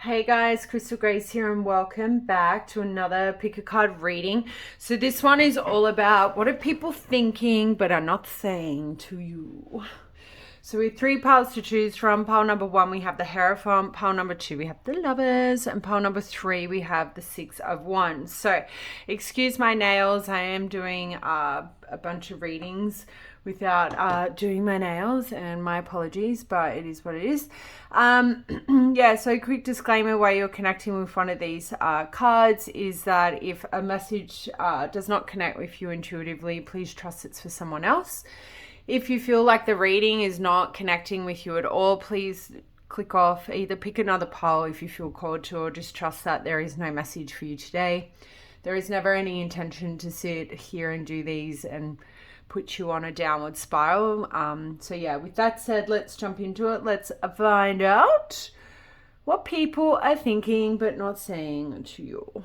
Hey guys, Crystal Grace here and welcome back to another pick a card reading. So this one is all about what are people thinking but are not saying to you. So we have three piles to choose from. Pile number one, we have the Hierophant. Pile number two, we have the Lovers. And pile number three, we have the Six of Wands. So excuse my nails. I am doing a bunch of readings without doing my nails, and my apologies, but it is what it is. Yeah, so quick disclaimer while you're connecting with one of these cards is that if a message does not connect with you intuitively, please trust it's for someone else. If you feel like the reading is not connecting with you at all, please click off, either pick another pile if you feel called to, or just trust that there is no message for you today. There is never any intention to sit here and do these and put you on a downward spiral. So yeah, with that said, let's jump into it. Let's find out what people are thinking but not saying to you.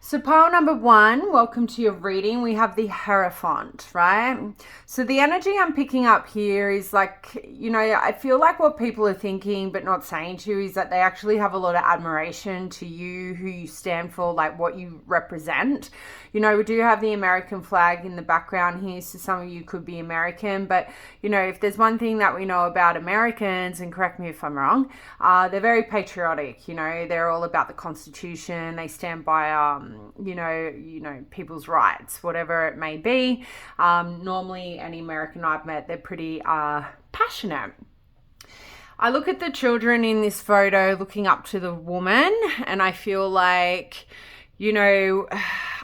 So pile number one, welcome to your reading. We have the Hierophant, right? So the energy I'm picking up here is like, I feel like what people are thinking but not saying to you is that they actually have a lot of admiration to you, who you stand for, like what you represent. We do have the American flag in the background here, so some of you could be American, but if there's one thing that we know about Americans, and correct me if I'm wrong, they're very patriotic. They're all about the Constitution. They stand by people's rights, whatever it may be. Normally any American I've met, they're pretty passionate. I look at the children in this photo looking up to the woman, and I feel like,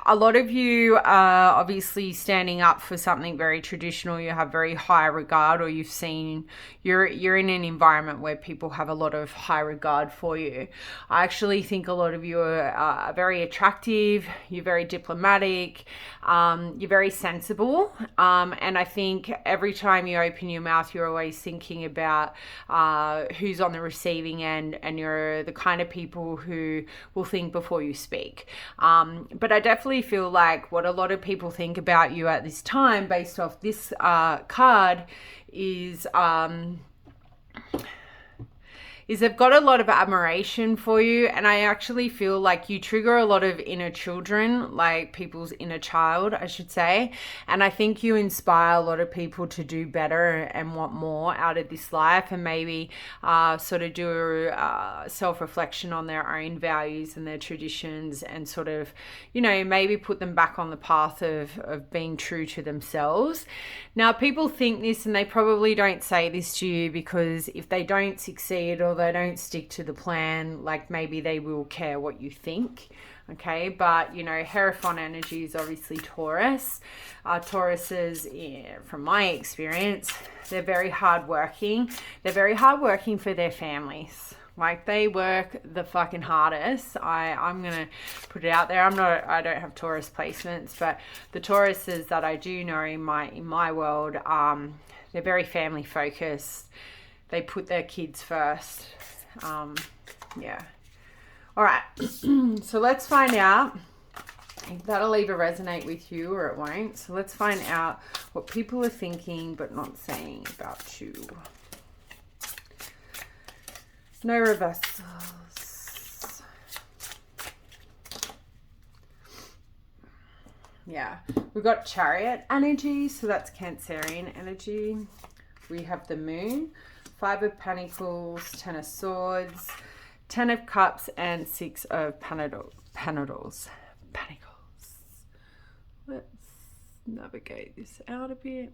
a lot of you are obviously standing up for something very traditional. You have very high regard, or you're in an environment where people have a lot of high regard for you. I actually think a lot of you are very attractive. You're very diplomatic. You're very sensible. And I think every time you open your mouth, you're always thinking about who's on the receiving end, and you're the kind of people who will think before you speak. But I definitely feel like what a lot of people think about you at this time, based off this card, is they've got a lot of admiration for you. And I actually feel like you trigger a lot of inner children, like people's inner child, I should say. And I think you inspire a lot of people to do better and want more out of this life, and maybe sort of do self-reflection on their own values and their traditions, and sort of, maybe put them back on the path of being true to themselves. Now, people think this, and they probably don't say this to you, because if they don't succeed or they don't stick to the plan, like maybe they will care what you think. Okay, but Hierophant energy is obviously Taurus. Tauruses, from my experience, they're very hardworking. They're very hardworking for their families. Like, they work the fucking hardest. I'm gonna put it out there. I don't have Taurus placements, but the Tauruses that I do know in my world, they're very family focused. They put their kids first. Yeah. All right. So let's find out if that'll either resonate with you or it won't. So let's find out what people are thinking but not saying about you. No reversals. Yeah. We've got Chariot energy. So that's Cancerian energy. We have the Moon. Five of Pentacles, Ten of Swords, Ten of Cups, and Six of Pentacles. Let's navigate this out a bit.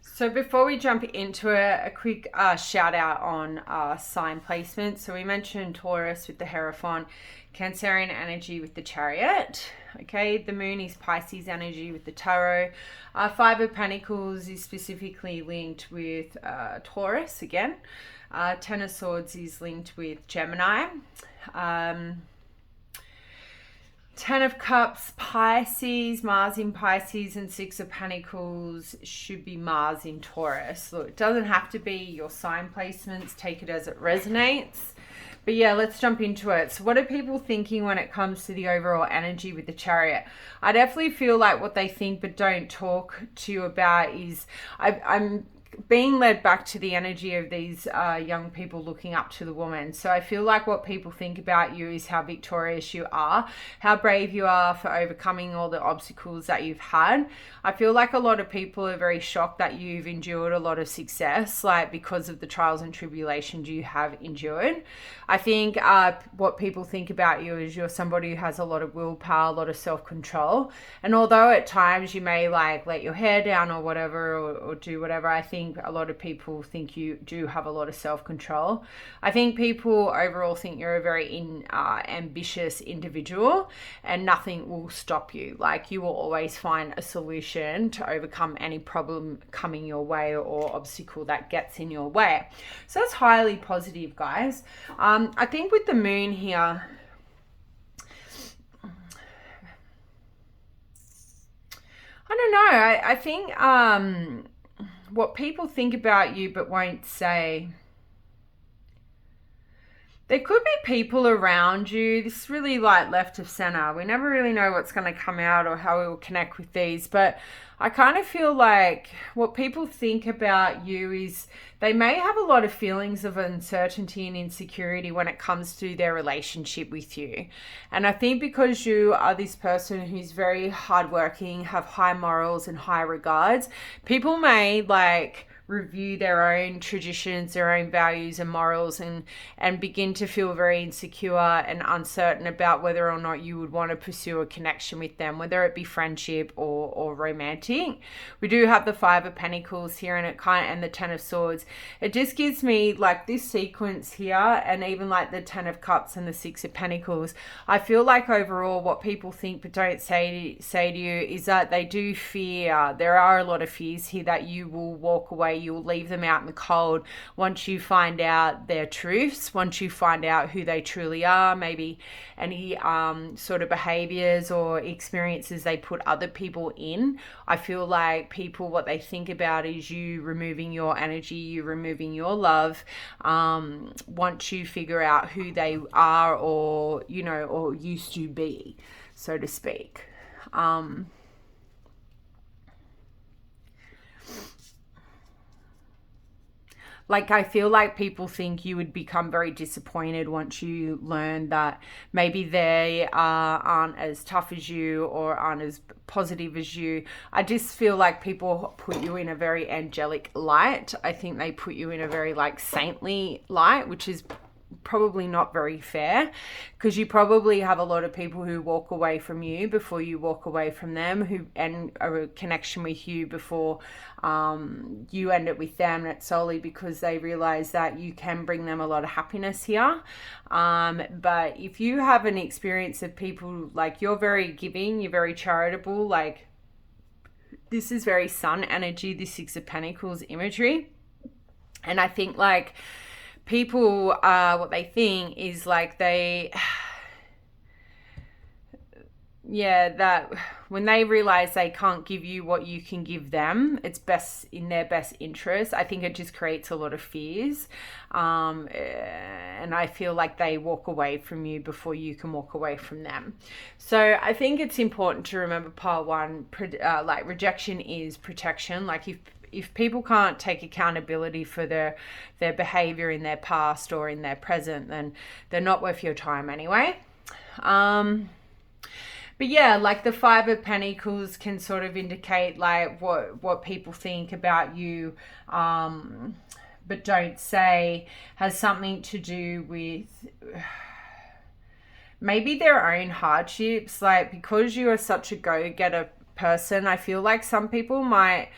So before we jump into a quick shout out on sign placement. So we mentioned Taurus with the Hierophant, Cancerian energy with the Chariot. Okay, the Moon is Pisces energy with the Tarot. Five of Pentacles is specifically linked with Taurus again. Ten of Swords is linked with Gemini. Ten of Cups, Pisces, Mars in Pisces, and Six of Pentacles should be Mars in Taurus. Look, it doesn't have to be your sign placements. Take it as it resonates. But yeah, let's jump into it. So what are people thinking when it comes to the overall energy with the Chariot? I definitely feel like what they think but don't talk to you about is I'm being led back to the energy of these young people looking up to the woman. So I feel like what people think about you is how victorious you are, how brave you are for overcoming all the obstacles that you've had. I feel like a lot of people are very shocked that you've endured a lot of success, like because of the trials and tribulations you have endured. I think what people think about you is you're somebody who has a lot of willpower, a lot of self-control. And although at times you may like let your hair down or whatever, or do whatever, I think a lot of people think you do have a lot of self-control. I think people overall think you're a very ambitious individual, and nothing will stop you. Like, you will always find a solution to overcome any problem coming your way or obstacle that gets in your way. So that's highly positive, guys. I think with the moon here, I don't know. I think what people think about you but won't say. There could be people around you. This is really like left of center. We never really know what's going to come out or how we will connect with these. But I kind of feel like what people think about you is they may have a lot of feelings of uncertainty and insecurity when it comes to their relationship with you. And I think because you are this person who's very hardworking, have high morals and high regards, people may like review their own traditions, their own values and morals, and begin to feel very insecure and uncertain about whether or not you would want to pursue a connection with them, whether it be friendship or romantic. We do have the Five of Pentacles here, and the Ten of Swords. It just gives me like this sequence here, and even like the Ten of Cups and the Six of Pentacles. I feel like overall what people think but don't say to you is that they do fear. There are a lot of fears here that you will walk away. You'll leave them out in the cold once you find out their truths, once you find out who they truly are, maybe any sort of behaviors or experiences they put other people in. I feel like people, what they think about is you removing your energy, you removing your love, once you figure out who they are, or, you know, or used to be, so to speak. Like, I feel like people think you would become very disappointed once you learn that maybe they aren't as tough as you or aren't as positive as you. I just feel like people put you in a very angelic light. I think they put you in a very like saintly light, which is probably not very fair, because you probably have a lot of people who walk away from you before you walk away from them, who end a connection with you before you end it with them. And it's solely because they realize that you can bring them a lot of happiness here. But if you have an experience of people like, you're very giving, you're very charitable, like this is very sun energy, this Six of Pentacles imagery. And I think like people, what they think is like that when they realize they can't give you what you can give them, it's best in their best interest. I think it just creates a lot of fears. And I feel like they walk away from you before you can walk away from them. So I think it's important to remember, part one, like rejection is protection. Like if people can't take accountability for their behavior in their past or in their present, then they're not worth your time anyway. But yeah, like the Five of Pentacles can sort of indicate like what people think about you, but don't say, has something to do with maybe their own hardships. Like, because you are such a go-getter person, I feel like some people might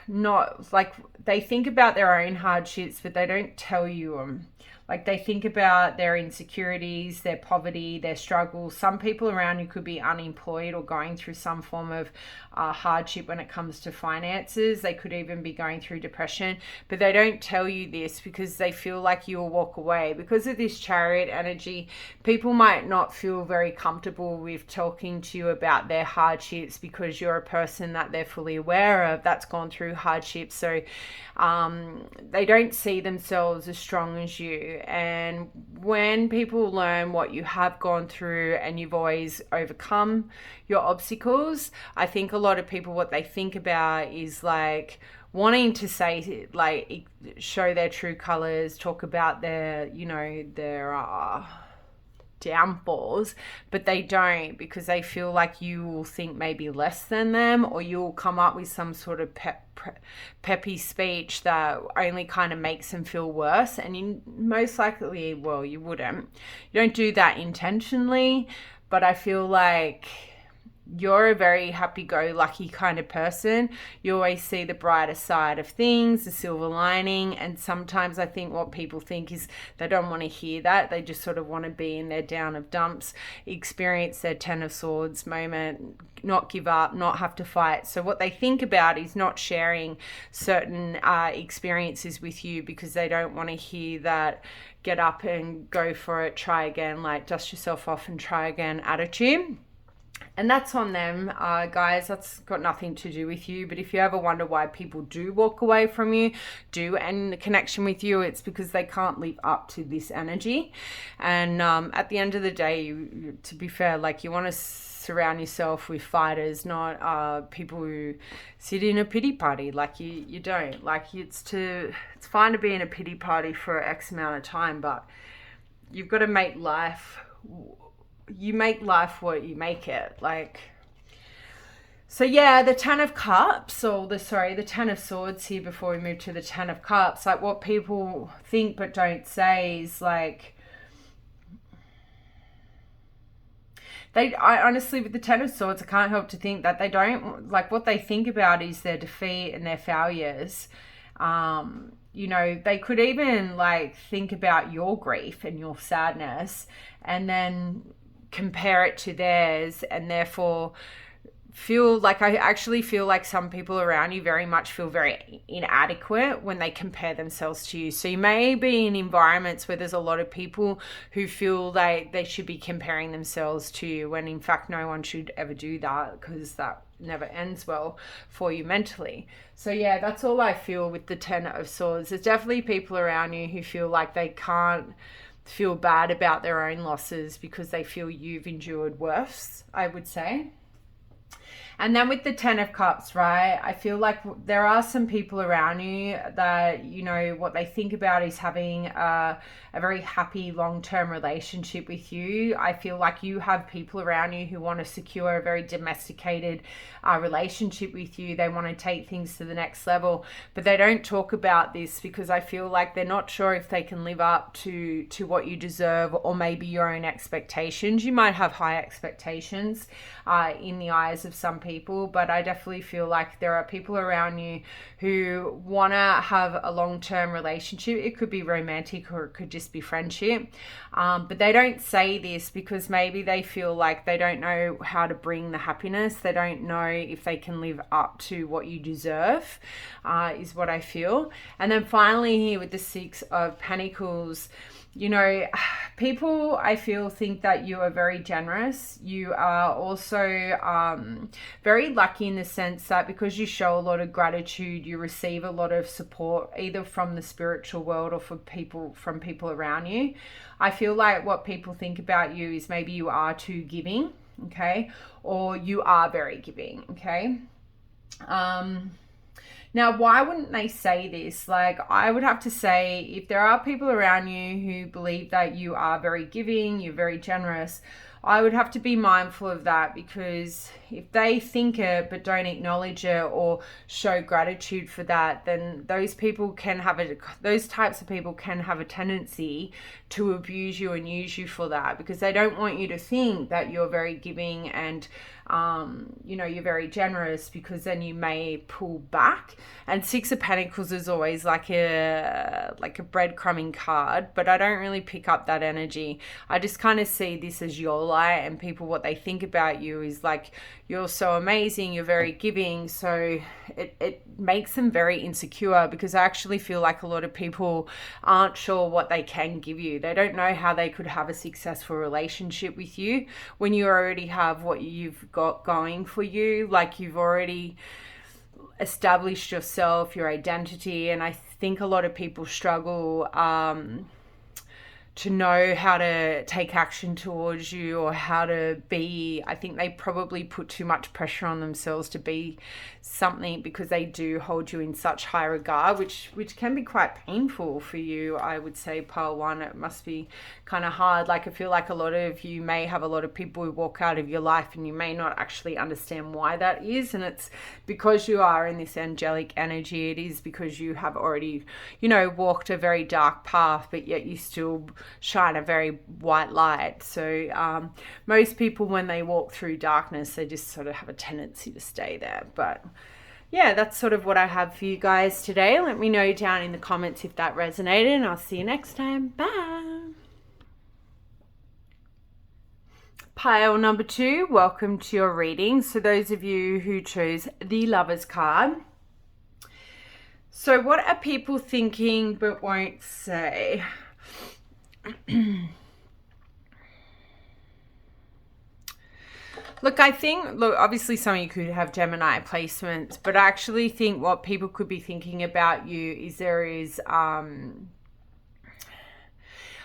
not, like, they think about their own hardships, but they don't tell you them. Like, they think about their insecurities, their poverty, their struggles. Some people around you could be unemployed or going through some form of hardship when it comes to finances. They could even be going through depression, but they don't tell you this because they feel like you will walk away. Because of this Chariot energy, people might not feel very comfortable with talking to you about their hardships because you're a person that they're fully aware of that's gone through hardships. So they don't see themselves as strong as you. And when people learn what you have gone through and you've always overcome your obstacles, I think a lot of people, what they think about is like wanting to say, like, show their true colors, talk about their, their downfalls, but they don't, because they feel like you will think maybe less than them, or you'll come up with some sort of peppy speech that only kind of makes them feel worse. And you most likely, well, you wouldn't. You don't do that intentionally, but I feel like you're a very happy-go-lucky kind of person. You always see the brighter side of things, the silver lining, and sometimes I think what people think is they don't want to hear that. They just sort of want to be in their down of dumps, experience their Ten of Swords moment, not give up, not have to fight. So what they think about is not sharing certain experiences with you, because they don't want to hear that get up and go for it, try again, like dust yourself off and try again attitude. And that's on them, guys. That's got nothing to do with you. But if you ever wonder why people do walk away from you, do end the connection with you, it's because they can't live up to this energy. And at the end of the day, to be fair, like, you want to surround yourself with fighters, not people who sit in a pity party. Like, you don't. Like, it's fine to be in a pity party for X amount of time, but you've got to make life... You make life what you make it. Like, so yeah, the Ten of Cups, or the Ten of Swords here before we move to the Ten of Cups. Like, what people think but don't say is like, I honestly, with the Ten of Swords, I can't help to think that they don't, like, what they think about is their defeat and their failures. They could even like think about your grief and your sadness and then compare it to theirs, and therefore I actually feel like some people around you very much feel very inadequate when they compare themselves to you. So you may be in environments where there's a lot of people who feel like they should be comparing themselves to you, when in fact no one should ever do that, because that never ends well for you mentally. So yeah, that's all I feel with the Ten of Swords. There's definitely people around you who feel like they can't feel bad about their own losses because they feel you've endured worse, I would say. And then with the Ten of Cups, right, I feel like there are some people around you that, what they think about is having a very happy long-term relationship with you. I feel like you have people around you who want to secure a very domesticated relationship with you. They want to take things to the next level, but they don't talk about this because I feel like they're not sure if they can live up to what you deserve, or maybe your own expectations. You might have high expectations in the eyes of some people, but I definitely feel like there are people around you who want to have a long-term relationship. It could be romantic, or it could just be friendship, but they don't say this because maybe they feel like they don't know how to bring the happiness. They don't know if they can live up to what you deserve, is what I feel. And then finally here with the Six of Pentacles, people, I feel, think that you are very generous. You are also very lucky in the sense that because you show a lot of gratitude, you receive a lot of support, either from the spiritual world or from people around you. I feel like what people think about you is maybe you are too giving, okay? Or you are very giving, okay? Now, why wouldn't they say this? Like, I would have to say, if there are people around you who believe that you are very giving, you're very generous, I would have to be mindful of that, because if they think it but don't acknowledge it or show gratitude for that, then those types of people can have a tendency to abuse you and use you for that, because they don't want you to think that you're very giving and you're very generous, because then you may pull back. And Six of Pentacles is always like a breadcrumbing card, but I don't really pick up that energy. I just kind of see this as your light, and people, what they think about you is like, you're so amazing, you're very giving. So it makes them very insecure, because I actually feel like a lot of people aren't sure what they can give you. They don't know how they could have a successful relationship with you when you already have what you've got going for you. Like, you've already established yourself, your identity. And I think a lot of people struggle to know how to take action towards you or how to be. I think they probably put too much pressure on themselves to be something, because they do hold you in such high regard, which can be quite painful for you. I would say, pile one, it must be kind of hard. Like, I feel like a lot of you may have a lot of people who walk out of your life and you may not actually understand why that is, and it's because you are in this angelic energy. It is because you have already, you know, walked a very dark path, but yet you still shine a very white light. So most people, when they walk through darkness, they just sort of have a tendency to stay there. But yeah, that's sort of what I have for you guys today. Let me know down in the comments if that resonated, and I'll see you next time. Bye. Pile number 2, welcome to your reading. So those of you who chose the Lovers card. So what are people thinking but won't say? Look, obviously some of you could have Gemini placements, but I actually think what people could be thinking about you is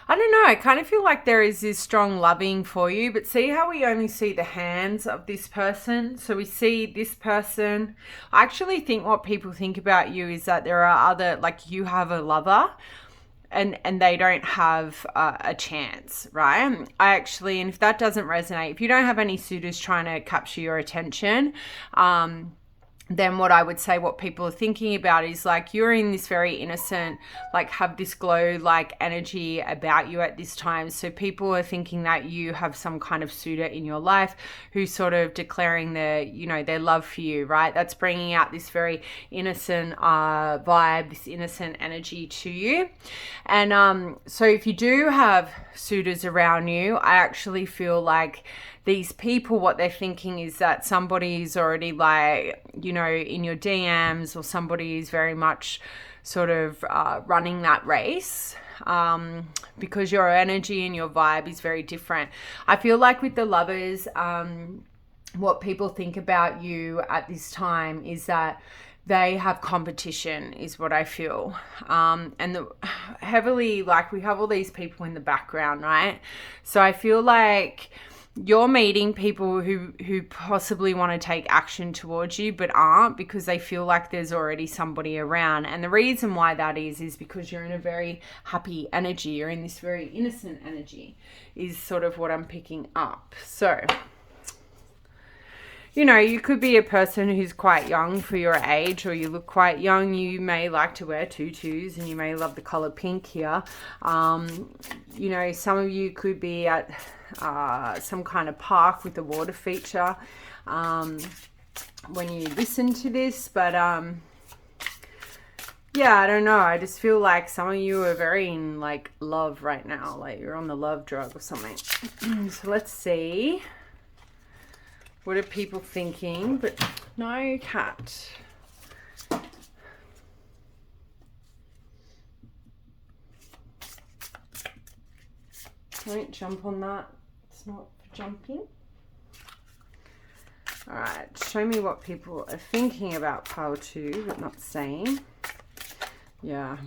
I don't know, I kind of feel like there is this strong loving for you, but see how we only see the hands of this person? So we see this person. I actually think what people think about you is that there are other, like, you have a lover and they don't have a chance, right? And if that doesn't resonate, if you don't have any suitors trying to capture your attention, then what I would say, what people are thinking about is like, you're in this very innocent, like, have this glow like energy about you at this time. So people are thinking that you have some kind of suitor in your life who's sort of declaring their love for you, right? That's bringing out this very innocent vibe, this innocent energy to you. And so if you do have suitors around you, I actually feel like these people, what they're thinking is that somebody's already, like, you know, in your DMs, or somebody is very much sort of running that race, because your energy and your vibe is very different. I feel like with the Lovers, what people think about you at this time is that they have competition, is what I feel. Heavily, like, we have all these people in the background, right? So I feel like you're meeting people who possibly want to take action towards you but aren't, because they feel like there's already somebody around. And the reason why that is because you're in a very happy energy. You're in this very innocent energy, is sort of what I'm picking up. So, you know, you could be a person who's quite young for your age, or you look quite young. You may like to wear tutus and you may love the color pink here. You know, some of you could be at some kind of park with a water feature when you listen to this. But yeah, I don't know. I just feel like some of you are very in, like, love right now. Like, you're on the love drug or something. So let's see. What are people thinking? But no cat. Don't jump on that. It's not for jumping. All right. Show me what people are thinking about pile 2, but not saying. Yeah.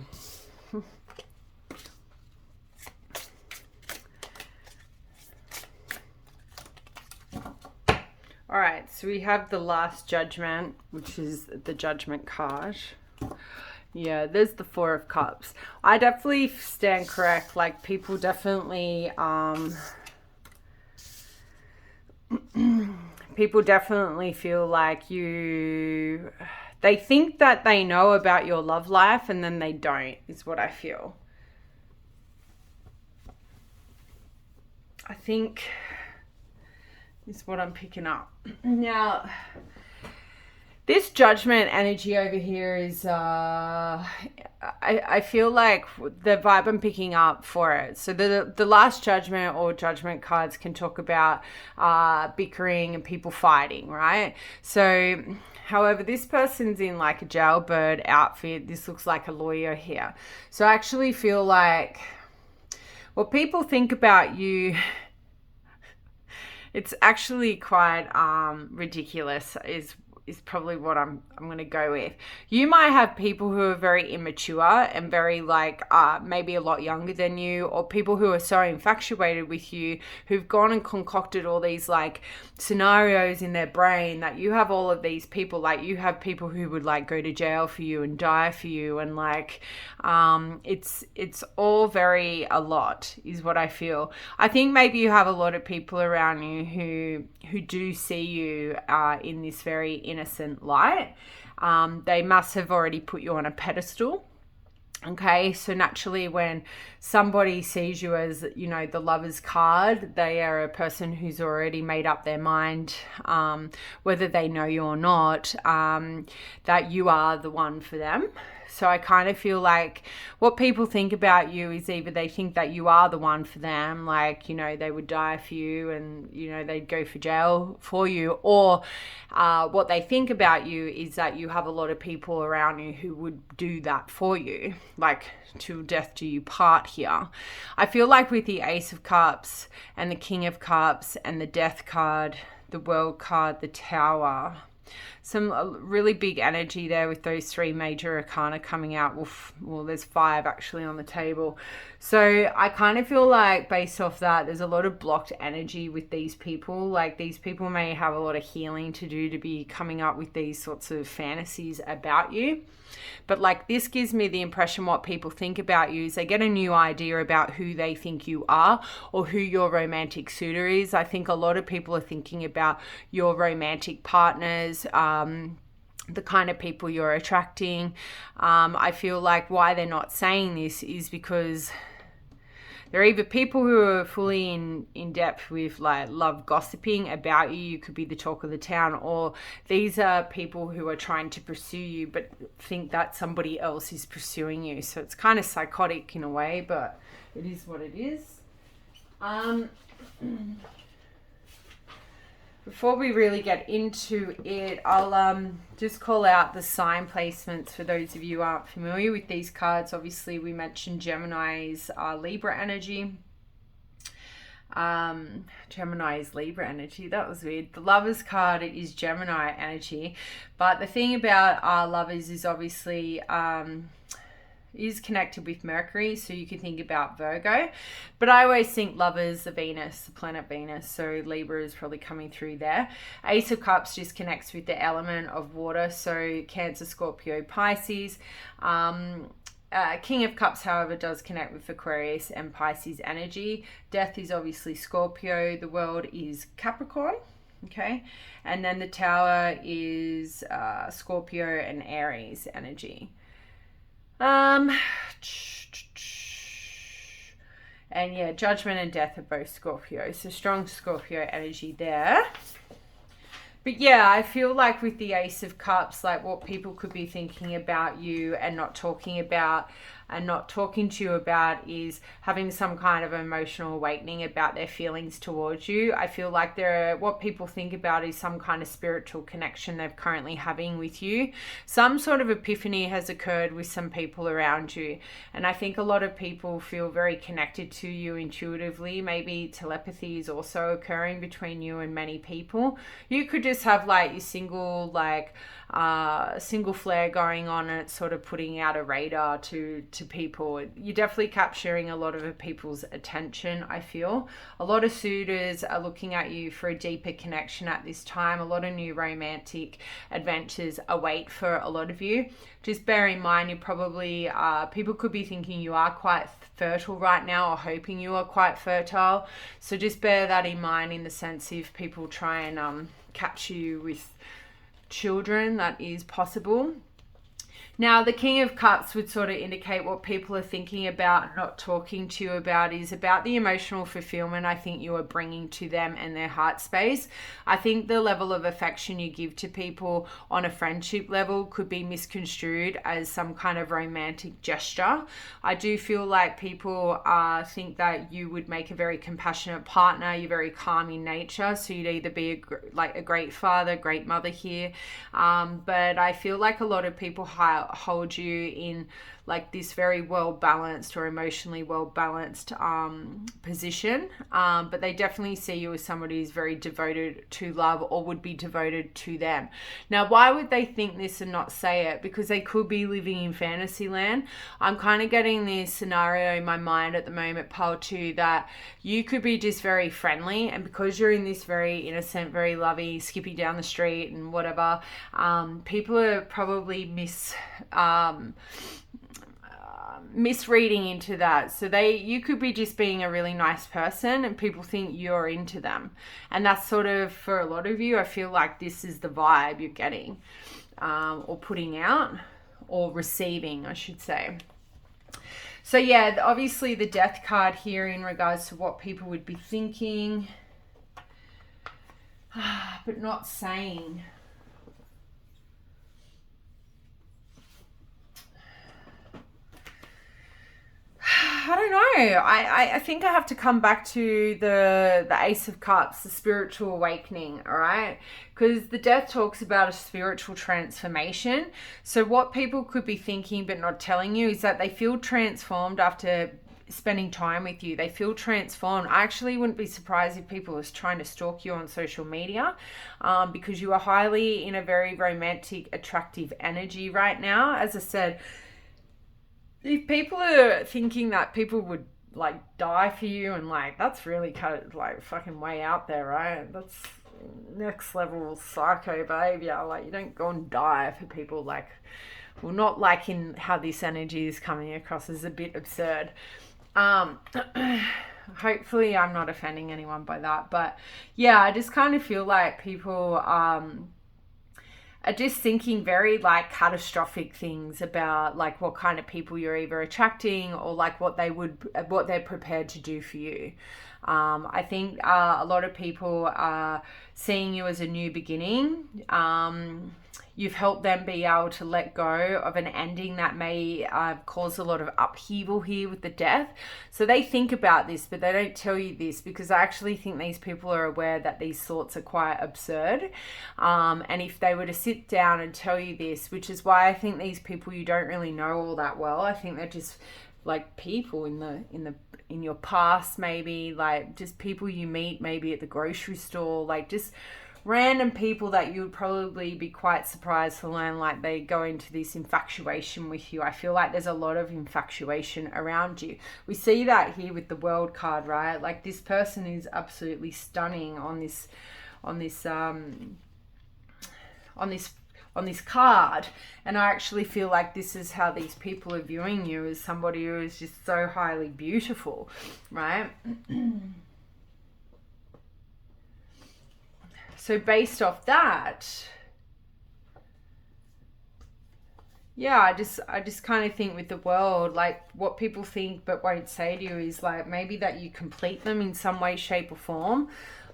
All right, so we have the Last Judgment, which is the Judgment card. Yeah, there's the 4 of Cups. I definitely stand correct. Like, people definitely, people definitely feel like they think that they know about your love life and then they don't, is what I feel. I think is what I'm picking up. Now, this Judgment energy over here is, I feel like the vibe I'm picking up for it. So the Last Judgment or Judgment cards can talk about bickering and people fighting, right? So, however, this person's in, like, a jailbird outfit. This looks like a lawyer here. So I actually feel like what people think about you, it's actually quite ridiculous, is is probably what I'm going to go with. You might have people who are very immature and very maybe a lot younger than you, or people who are so infatuated with you who've gone and concocted all these scenarios in their brain that you have all of these people, you have people who would go to jail for you and die for you, and it's all very a lot is what I feel. I think maybe you have a lot of people around you who do see you in this very innocent light. They must have already put you on a pedestal. Okay, so naturally when somebody sees you as, the Lover's card, they are a person who's already made up their mind, whether they know you or not, that you are the one for them. So I kind of feel like what people think about you is either they think that you are the one for them, they would die for you and, they'd go for jail for you, or what they think about you is that you have a lot of people around you who would do that for you, till death do you part here. I feel like with the Ace of Cups and the King of Cups and the Death card, the World card, the Tower, some really big energy there with those three major arcana coming out. Well, there's 5 actually on the table. So I kind of feel like based off that, there's a lot of blocked energy with these people. These people may have a lot of healing to do to be coming up with these sorts of fantasies about you. But this gives me the impression what people think about you is they get a new idea about who they think you are or who your romantic suitor is. I think a lot of people are thinking about your romantic partners, the kind of people you're attracting. I feel like why they're not saying this is because they're either people who are fully in depth with love gossiping about you. You could be the talk of the town, or these are people who are trying to pursue you but think that somebody else is pursuing you. So it's kind of psychotic in a way, but it is what it is. Before we really get into it, I'll just call out the sign placements for those of you who aren't familiar with these cards. Obviously, we mentioned Gemini's Libra energy. Gemini is Libra energy. That was weird. The Lovers card is Gemini energy. But the thing about Lovers is obviously is connected with Mercury, so you can think about Virgo, but I always think Lovers, the Venus, the planet Venus, so Libra is probably coming through there. Ace of Cups just connects with the element of water, so Cancer, Scorpio, Pisces. King of Cups, however, does connect with Aquarius and Pisces energy. Death is obviously Scorpio. The World is Capricorn. Okay, and then the Tower is Scorpio and Aries energy. And yeah, Judgment and Death are both Scorpio, so strong Scorpio energy there. But yeah, I feel like with the Ace of Cups, what people could be thinking about you and not talking about and not talking to you about is having some kind of emotional awakening about their feelings towards you. I feel like what people think about is some kind of spiritual connection they're currently having with you. Some sort of epiphany has occurred with some people around you. And I think a lot of people feel very connected to you intuitively. Maybe telepathy is also occurring between you and many people. You could just have your single flare going on, and it's sort of putting out a radar to people. You're definitely capturing a lot of people's attention, I feel. A lot of suitors are looking at you for a deeper connection at this time. A lot of new romantic adventures await for a lot of you. Just bear in mind, you probably, people could be thinking you are quite fertile right now or hoping you are quite fertile. So just bear that in mind in the sense if people try and capture you with children, that is possible. Now, the King of Cups would sort of indicate what people are thinking about, not talking to you about, is about the emotional fulfillment I think you are bringing to them and their heart space. I think the level of affection you give to people on a friendship level could be misconstrued as some kind of romantic gesture. I do feel like people think that you would make a very compassionate partner. You're very calm in nature, so you'd either be a great father, great mother here. But I feel like a lot of people hold you in like this very well balanced or emotionally well balanced position, but they definitely see you as somebody who's very devoted to love or would be devoted to them. Now, why would they think this and not say it? Because they could be living in fantasy land. I'm kind of getting this scenario in my mind at the moment, pile 2, that you could be just very friendly, and because you're in this very innocent, very lovey, skipping down the street and whatever, people are probably misreading into that. So you could be just being a really nice person and people think you're into them. And that's sort of, for a lot of you, I feel like this is the vibe you're getting, or putting out, or receiving, I should say. So yeah, obviously the death card here in regards to what people would be thinking, but not saying. I don't know. I think I have to come back to the Ace of Cups, the spiritual awakening, all right? Because the death talks about a spiritual transformation. So what people could be thinking but not telling you is that they feel transformed after spending time with you. They feel transformed. I actually wouldn't be surprised if people are trying to stalk you on social media, because you are highly in a very romantic, attractive energy right now. As I said, if people are thinking that people would like die for you, and like that's really kind of like fucking way out there, right? That's next level psycho behavior. Like, you don't go and die for people. Like, well, not like in how this energy is coming across as a bit absurd. Hopefully I'm not offending anyone by that, but yeah, I just kind of feel like people are just thinking very like catastrophic things about like what kind of people you're either attracting, or like what they're prepared to do for you. I think a lot of people are seeing you as a new beginning. You've helped them be able to let go of an ending that may cause a lot of upheaval here with the death. So they think about this, but they don't tell you this, because I actually think these people are aware that these thoughts are quite absurd. And if they were to sit down and tell you this, which is why I think these people you don't really know all that well, I think they're just like people in your past, maybe like just people you meet maybe at the grocery store, like just random people that you would probably be quite surprised to learn like they go into this infatuation with you. I feel like there's a lot of infatuation around you. We see that here with the World card, right? Like, this person is absolutely stunning on this card, and I actually feel like this is how these people are viewing you, as somebody who is just so highly beautiful, right? So based off that, yeah, I just kind of think with the World, like what people think but won't say to you is like maybe that you complete them in some way, shape or form.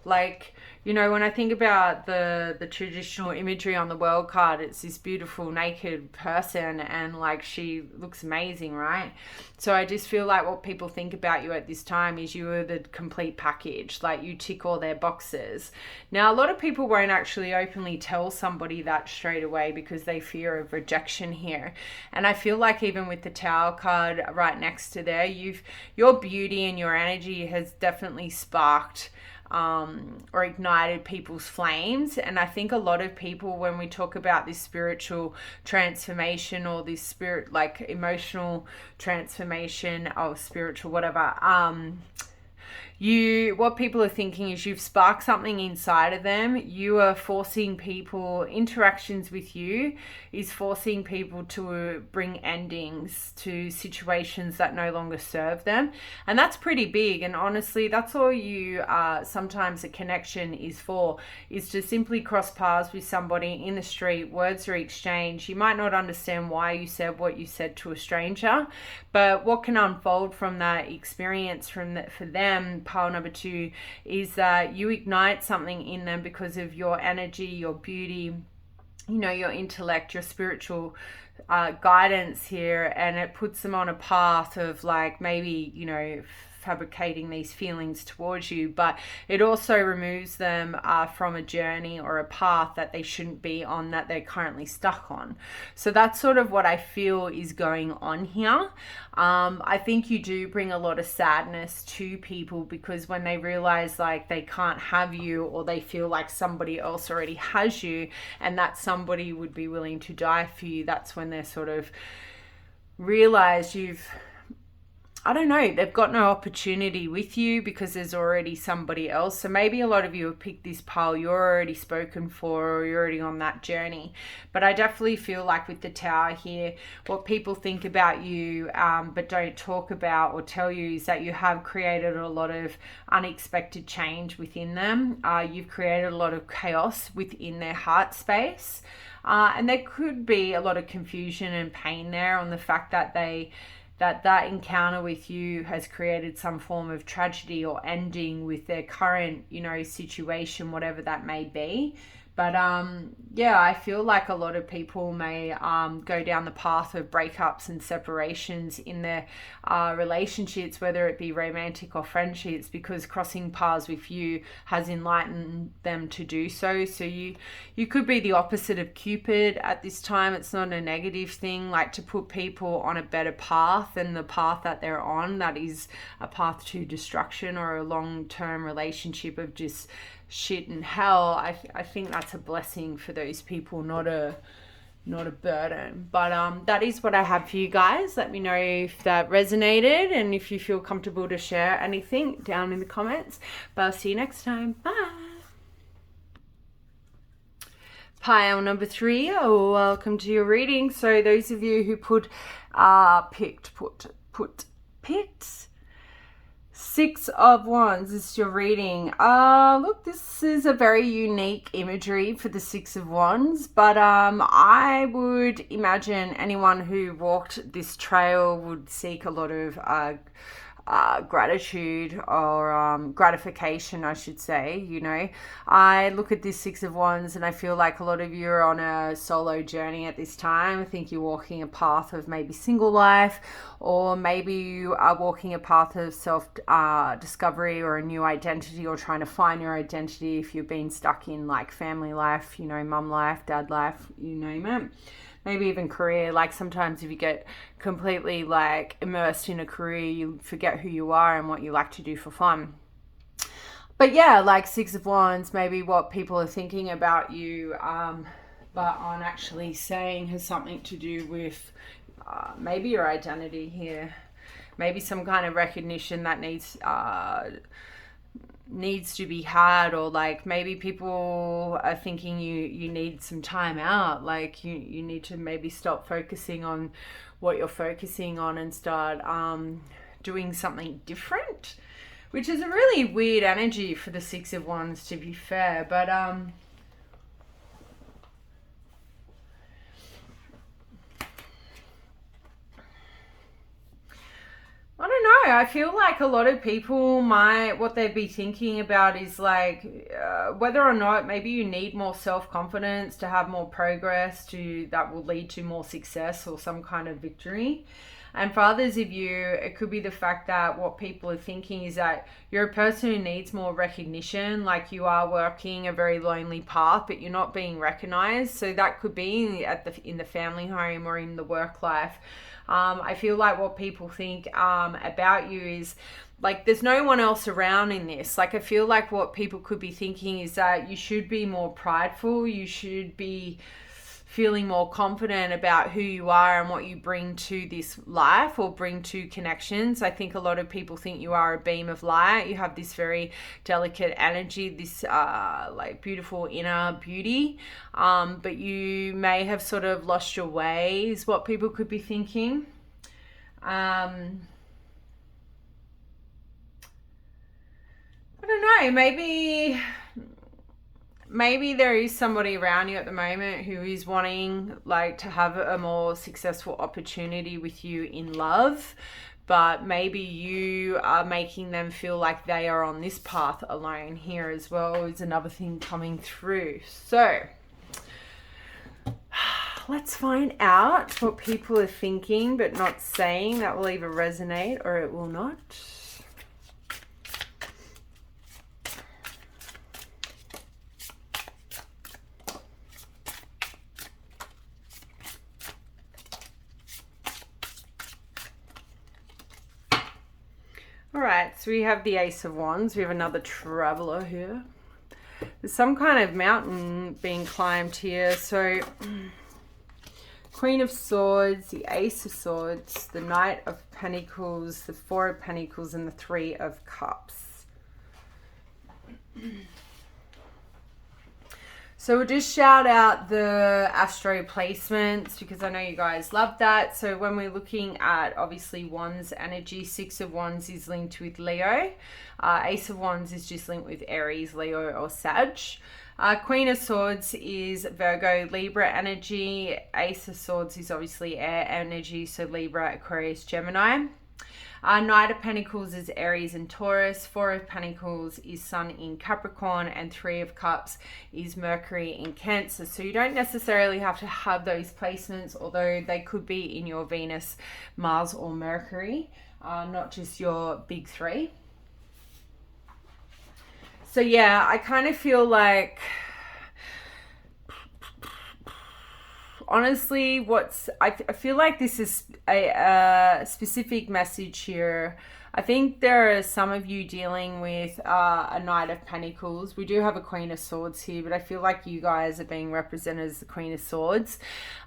Like, you know, when I think about the traditional imagery on the World card, it's this beautiful naked person and like she looks amazing, right? So I just feel like what people think about you at this time is you are the complete package, like you tick all their boxes. Now, a lot of people won't actually openly tell somebody that straight away because they fear of rejection here. And I feel like even with the Tower card right next to there, your beauty and your energy has definitely sparked or ignited people's flames. And I think a lot of people, when we talk about this spiritual transformation or this spirit, like emotional transformation or spiritual whatever, what people are thinking is you've sparked something inside of them. You are forcing people, interactions with you is forcing people to bring endings to situations that no longer serve them. And that's pretty big. And honestly, that's all you sometimes a connection is for, is to simply cross paths with somebody in the street, words are exchanged. You might not understand why you said what you said to a stranger, but what can unfold from that experience for them, pile number 2, is that you ignite something in them because of your energy, your beauty, you know, your intellect, your spiritual guidance here, and it puts them on a path of like maybe, you know, fabricating these feelings towards you, but it also removes them from a journey or a path that they shouldn't be on, that they're currently stuck on. So that's sort of what I feel is going on here. I think you do bring a lot of sadness to people, because when they realize like they can't have you, or they feel like somebody else already has you and that somebody would be willing to die for you, that's when they're sort of realize I don't know, they've got no opportunity with you because there's already somebody else. So maybe a lot of you have picked this pile, you're already spoken for, or you're already on that journey. But I definitely feel like with the Tower here, what people think about you but don't talk about or tell you is that you have created a lot of unexpected change within them. You've created a lot of chaos within their heart space. And there could be a lot of confusion and pain there on the fact that that encounter with you has created some form of tragedy or ending with their current, situation, whatever that may be. But yeah, I feel like a lot of people may go down the path of breakups and separations in their relationships, whether it be romantic or friendships, because crossing paths with you has enlightened them to do so. So you could be the opposite of Cupid at this time. It's not a negative thing, like to put people on a better path than the path that they're on, that is a path to destruction or a long-term relationship of just shit and hell. I think that's a blessing for those people, not a burden. But that is what I have for you guys. Let me know if that resonated and if you feel comfortable to share anything down in the comments. But I'll see you next time. Bye. Pile number 3, welcome to your reading. So those of you who picked 6 of Wands, this is your reading. Look, this is a very unique imagery for the 6 of Wands, but I would imagine anyone who walked this trail would seek a lot of gratitude or gratification, I should say. I look at this 6 of Wands and I feel like a lot of you are on a solo journey at this time. I think you're walking a path of maybe single life, or maybe you are walking a path of self discovery or a new identity, or trying to find your identity if you've been stuck in like family life, mum life, dad life, you name it. Maybe even career. Like sometimes if you get completely like immersed in a career, you forget who you are and what you like to do for fun. But yeah, like 6 of Wands, maybe what people are thinking about you, but aren't actually saying, has something to do with maybe your identity here. Maybe some kind of recognition that needs to be had, or like maybe people are thinking you need some time out, like you need to maybe stop focusing on what you're focusing on and start doing something different, which is a really weird energy for the 6 of Wands, to be fair. But I don't know. I feel like a lot of people what they'd be thinking about is like whether or not maybe you need more self-confidence to have more progress, that will lead to more success or some kind of victory. And for others of you, it could be the fact that what people are thinking is that you're a person who needs more recognition, like you are working a very lonely path, but you're not being recognized. So that could be in the family home or in the work life. I feel like what people think about you is like there's no one else around in this. Like I feel like what people could be thinking is that you should be more prideful, you should be feeling more confident about who you are and what you bring to this life or bring to connections. I think a lot of people think you are a beam of light. You have this very delicate energy, this like beautiful inner beauty, but you may have sort of lost your way is what people could be thinking. I don't know, maybe there is somebody around you at the moment who is wanting like to have a more successful opportunity with you in love, but maybe you are making them feel like they are on this path alone here as well, is another thing coming through. So let's find out what people are thinking but not saying. That will either resonate or it will not. All right, so we have the Ace of Wands. We have another traveler here. There's some kind of mountain being climbed here. So Queen of Swords, the Ace of Swords, the Knight of Pentacles, the Four of Pentacles, and the Three of Cups. So we'll just shout out the astro placements because I know you guys love that. So when we're looking at obviously Wands energy, Six of Wands is linked with Leo. Ace of Wands is just linked with Aries, Leo, or Sag. Queen of Swords is Virgo, Libra energy. Ace of Swords is obviously air energy, so Libra, Aquarius, Gemini. Knight of Pentacles is Aries and Taurus. Four of Pentacles is Sun in Capricorn. And Three of Cups is Mercury in Cancer. So you don't necessarily have to have those placements, although they could be in your Venus, Mars, or Mercury, not just your big three. So yeah, I kind of feel like, honestly, I feel like this is a specific message here. I think there are some of you dealing with a Knight of Pentacles. We do have a Queen of Swords here, but I feel like you guys are being represented as the Queen of Swords.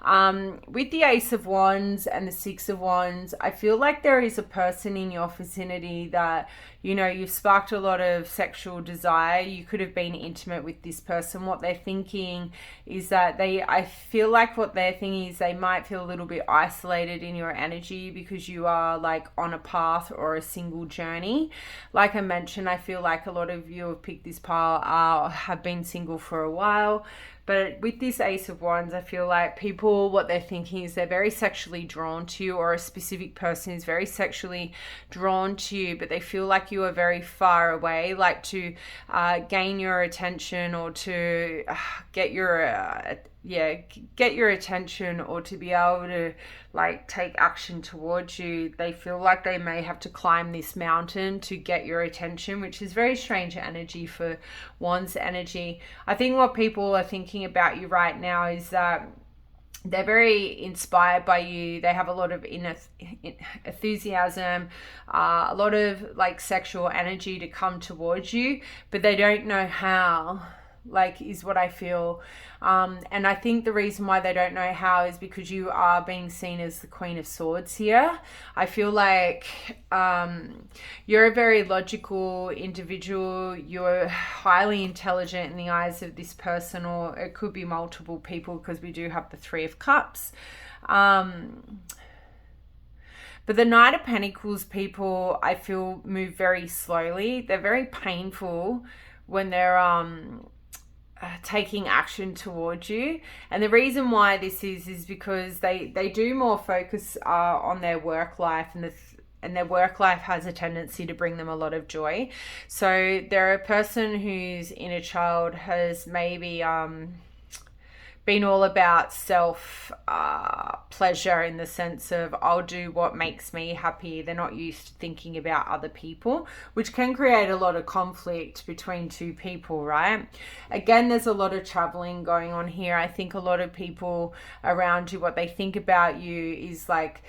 With the Ace of Wands and the Six of Wands, I feel like there is a person in your vicinity that, you know, you've sparked a lot of sexual desire. You could have been intimate with this person. What they're thinking is that I feel like what they're thinking is they might feel a little bit isolated in your energy because you are like on a path or a single journey. Like I mentioned, I feel like a lot of you have picked this pile have been single for a while. But with this Ace of Wands, I feel like people, what they're thinking is they're very sexually drawn to you, or a specific person is very sexually drawn to you, but they feel like you are very far away, like to gain your attention or to get your attention, or to be able to like take action towards you. They feel like they may have to climb this mountain to get your attention, which is very strange energy for Wands energy. I think what people are thinking about you right now is that they're very inspired by you. They have a lot of enthusiasm, a lot of like sexual energy to come towards you, but they don't know how, like, is what I feel. And I think the reason why they don't know how is because you are being seen as the Queen of Swords here. I feel like you're a very logical individual. You're highly intelligent in the eyes of this person, or it could be multiple people because we do have the Three of Cups. But the Knight of Pentacles people, I feel, move very slowly. They're very painful when they're taking action towards you. And the reason why this is because they do more focus on their work life, and their work life has a tendency to bring them a lot of joy. So they're a person whose inner child has maybe been all about self pleasure, in the sense of I'll do what makes me happy. They're not used to thinking about other people, which can create a lot of conflict between two people, right? Again, there's a lot of traveling going on here. I think a lot of people around you, what they think about you is like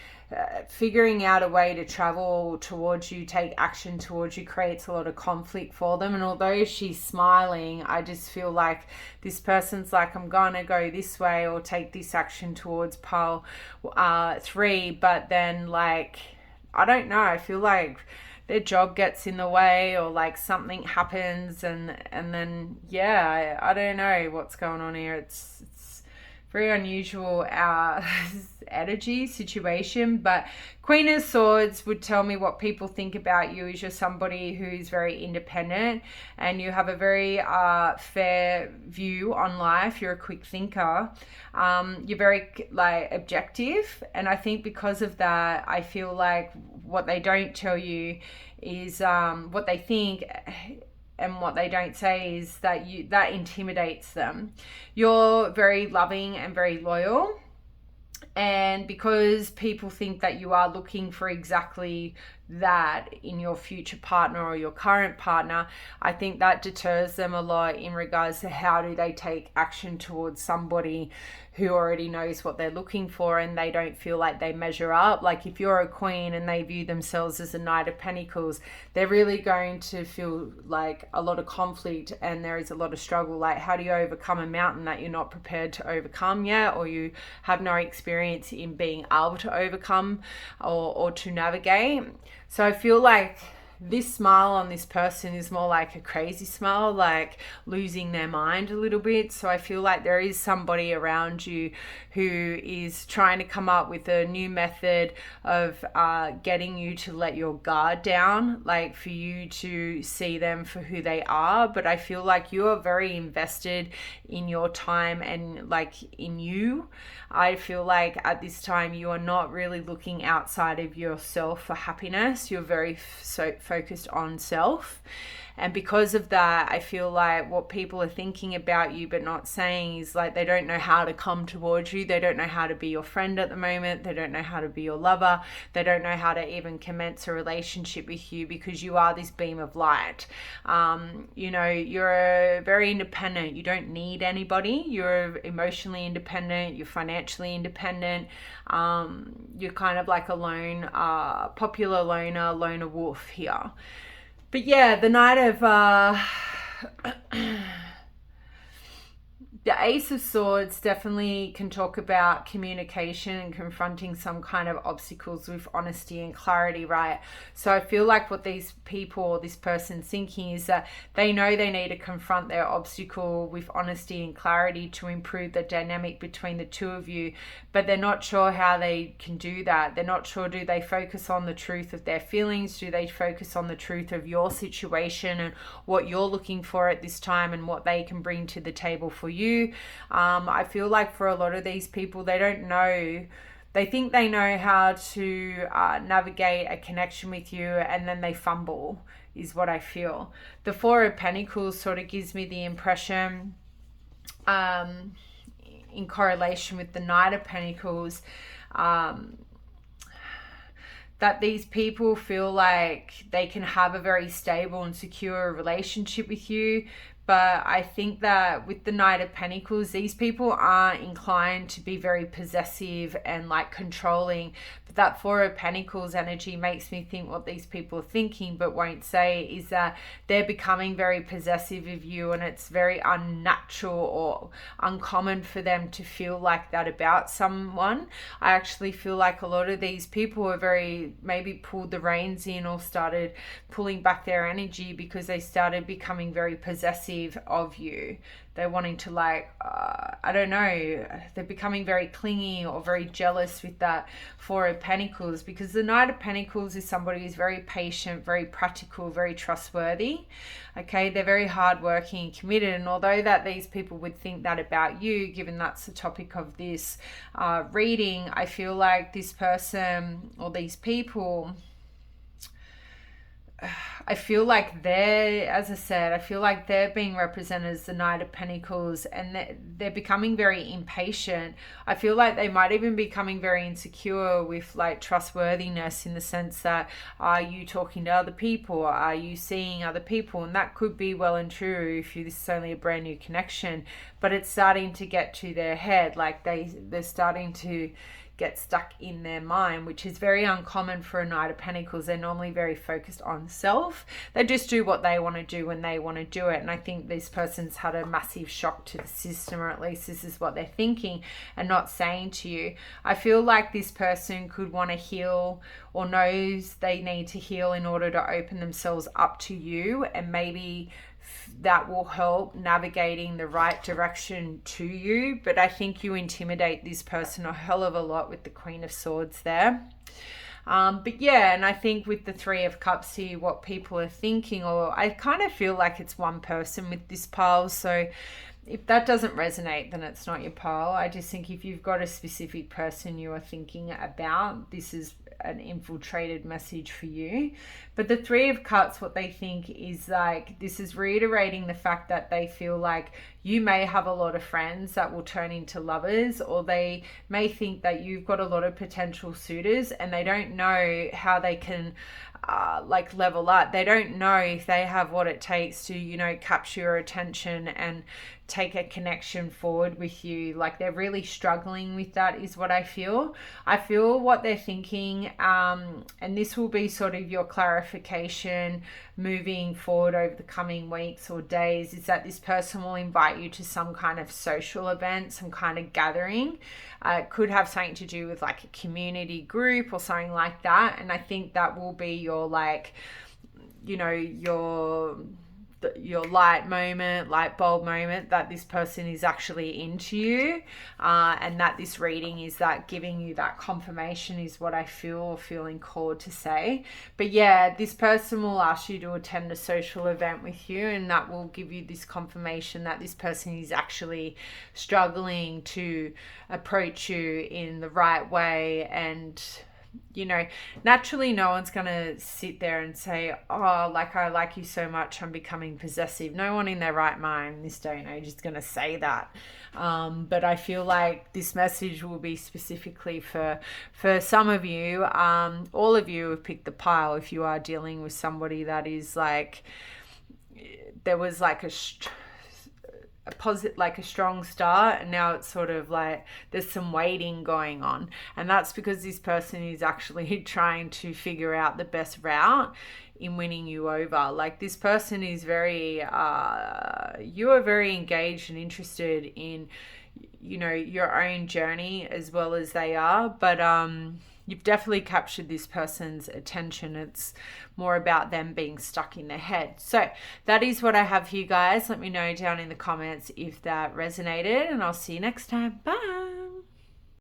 figuring out a way to travel towards you, take action towards you, creates a lot of conflict for them. And although she's smiling, I just feel like this person's like, I'm gonna go this way or take this action towards pile 3, but then like, I don't know, I feel like their job gets in the way, or like something happens, and then yeah, I don't know what's going on here. It's very unusual energy situation. But Queen of Swords would tell me what people think about you is you're somebody who's very independent, and you have a very fair view on life. You're a quick thinker. You're very like objective, and I think because of that, I feel like what they don't tell you is what they think, and what they don't say is that that intimidates them. You're very loving and very loyal. And because people think that you are looking for exactly that in your future partner or your current partner, I think that deters them a lot in regards to how do they take action towards somebody who already knows what they're looking for and they don't feel like they measure up. Like if you're a queen and they view themselves as a Knight of Pentacles, they're really going to feel like a lot of conflict and there is a lot of struggle. Like how do you overcome a mountain that you're not prepared to overcome yet, or you have no experience in being able to overcome or to navigate? So I feel like this smile on this person is more like a crazy smile, like losing their mind a little bit. So I feel like there is somebody around you who is trying to come up with a new method of getting you to let your guard down, like for you to see them for who they are. But I feel like you are very invested in your time and like in you. I feel like at this time you are not really looking outside of yourself for happiness. You're very focused on self. And because of that, I feel like what people are thinking about you but not saying is like they don't know how to come towards you. They don't know how to be your friend at the moment. They don't know how to be your lover. They don't know how to even commence a relationship with you because you are this beam of light. You know, you're very independent. You don't need anybody. You're emotionally independent. You're financially independent. You're kind of like a lone, popular loner wolf here. But yeah, the Knight of the Ace of Swords definitely can talk about communication and confronting some kind of obstacles with honesty and clarity, right? So I feel like what these people or this person's thinking is that they know they need to confront their obstacle with honesty and clarity to improve the dynamic between the two of you, but they're not sure how they can do that. They're not sure, do they focus on the truth of their feelings? Do they focus on the truth of your situation and what you're looking for at this time and what they can bring to the table for you? I feel like for a lot of these people, they don't know. They think they know how to navigate a connection with you and then they fumble, is what I feel. The Four of Pentacles sort of gives me the impression, in correlation with the Knight of Pentacles, that these people feel like they can have a very stable and secure relationship with you. But I think that with the Knight of Pentacles, these people are inclined to be very possessive and like controlling. But that Four of Pentacles energy makes me think what these people are thinking but won't say is that they're becoming very possessive of you, and it's very unnatural or uncommon for them to feel like that about someone. I actually feel like a lot of these people are very, maybe pulled the reins in or started pulling back their energy because they started becoming very possessive of you. They're wanting to like, I don't know, they're becoming very clingy or very jealous with that Four of Pentacles, because the Knight of Pentacles is somebody who's very patient, very practical, very trustworthy. Okay, they're very hardworking and committed, and although that these people would think that about you, given that's the topic of this reading, I feel like this person or these people, I feel like they're, as I said, I feel like they're being represented as the Knight of Pentacles, and they're becoming very impatient. I feel like they might even be becoming very insecure with like trustworthiness, in the sense that, are you talking to other people? Are you seeing other people? And that could be well and true if this is only a brand new connection, but it's starting to get to their head. Like they're starting to get stuck in their mind, which is very uncommon for a Knight of Pentacles. They're normally very focused on self. They just do what they want to do when they want to do it. And I think this person's had a massive shock to the system, or at least this is what they're thinking and not saying to you. I feel like this person could want to heal, or knows they need to heal in order to open themselves up to you, and maybe that will help navigating the right direction to you. But I think you intimidate this person a hell of a lot with the Queen of Swords there. But yeah, and I think with the Three of Cups here, what people are thinking, or I kind of feel like it's one person with this pile. So if that doesn't resonate, then it's not your pile. I just think if you've got a specific person you are thinking about, this is an infiltrated message for you. But the Three of Cups, what they think is like, this is reiterating the fact that they feel like you may have a lot of friends that will turn into lovers, or they may think that you've got a lot of potential suitors and they don't know how they can like level up. They don't know if they have what it takes to, you know, capture your attention and take a connection forward with you. Like they're really struggling with that is what I feel. I feel what they're thinking, and this will be sort of your clarification moving forward over the coming weeks or days, is that this person will invite you to some kind of social event, some kind of gathering. It could have something to do with like a community group or something like that. And I think that will be your, like, you know, your light bulb moment that this person is actually into you, and that this reading is that giving you that confirmation is what I feel, or feeling called to say. But yeah, this person will ask you to attend a social event with you, and that will give you this confirmation that this person is actually struggling to approach you in the right way. And you know, naturally no one's going to sit there and say, oh, like, I like you so much, I'm becoming possessive. No one in their right mind in this day and age is going to say that. But I feel like this message will be specifically for some of you. All of you have picked the pile if you are dealing with somebody that is like, there was like a strong start, and now it's sort of like there's some waiting going on, and that's because this person is actually trying to figure out the best route in winning you over. Like this person is very you are very engaged and interested in, you know, your own journey as well as they are, but you've definitely captured this person's attention. It's more about them being stuck in their head. So that is what I have for you guys. Let me know down in the comments if that resonated, and I'll see you next time. Bye.